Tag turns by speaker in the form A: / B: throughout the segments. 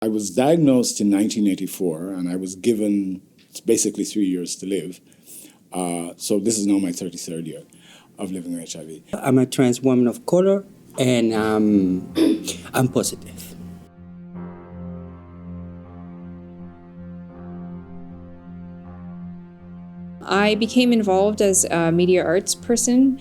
A: I was diagnosed in 1984, and I was given basically 3 years to live. So this is now my 33rd year of living with HIV.
B: I'm a trans woman of color, and I'm positive.
C: I became involved as a media arts person.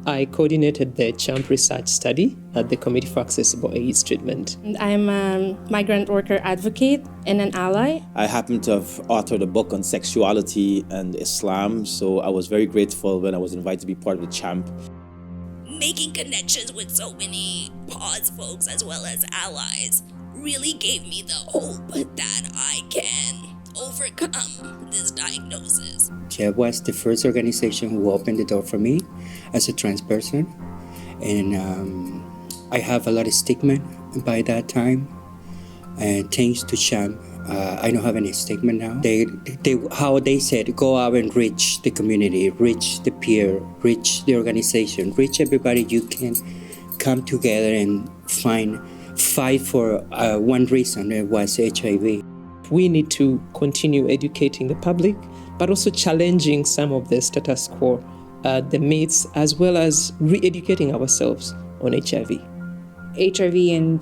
D: I coordinated the CHAMP research study at the Committee for Accessible AIDS Treatment.
E: I'm a migrant worker advocate and an ally.
F: I happen to have authored a book on sexuality and Islam, so I was very grateful when I was invited to be part of the CHAMP.
G: Making connections with so many PAWS folks as well as allies really gave me the hope that I can overcome this diagnosis.
B: CHAMP was the first organization who opened the door for me as a trans person, and I have a lot of stigma by that time, and thanks to CHAMP, I don't have any stigma now. How they said, go out and reach the community, reach the peer, reach the organization, reach everybody you can, come together and fight for one reason, it was HIV.
D: We need to continue educating the public, but also challenging some of the status quo, the myths, as well as re-educating ourselves on HIV.
C: HIV and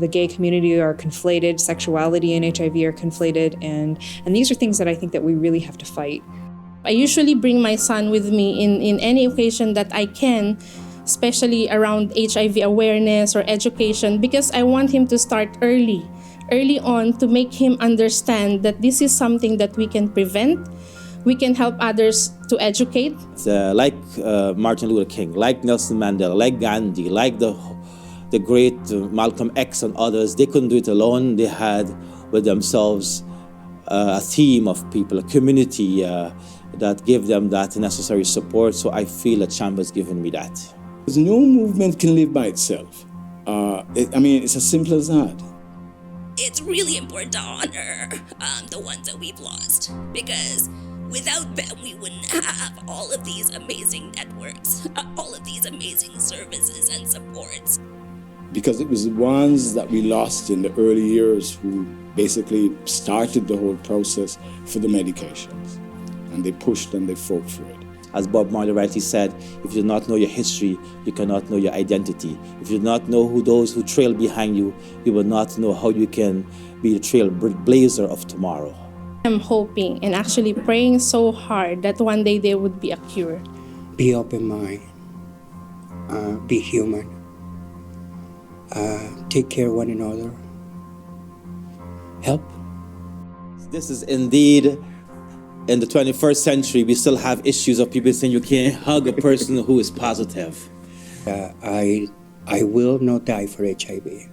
C: the gay community are conflated, sexuality and HIV are conflated, and these are things that I think that we really have to fight.
E: I usually bring my son with me in any occasion that I can, especially around HIV awareness or education, because I want him to start early on to make him understand that this is something that we can prevent. We can help others to educate.
F: Like Martin Luther King, like Nelson Mandela, like Gandhi, like the great Malcolm X and others, they couldn't do it alone. They had with themselves a team of people, a community that gave them that necessary support. So I feel that CHAMP has given me that.
A: No movement can live by itself. It's as simple as that.
G: It's really important to honor the ones that we've lost, because without them, we wouldn't have all of these amazing networks, all of these amazing services and supports.
A: Because it was the ones that we lost in the early years who basically started the whole process for the medications. And they pushed and they fought for it.
F: As Bob Marley rightly said, if you do not know your history, you cannot know your identity. If you do not know who those who trail behind you, you will not know how you can be the trailblazer of tomorrow.
E: I'm hoping and actually praying so hard that one day there would be a cure.
B: Be open-minded, be human, take care of one another, help.
F: This is indeed, in the 21st century, we still have issues of people saying you can't hug a person who is positive.
B: I will not die for HIV.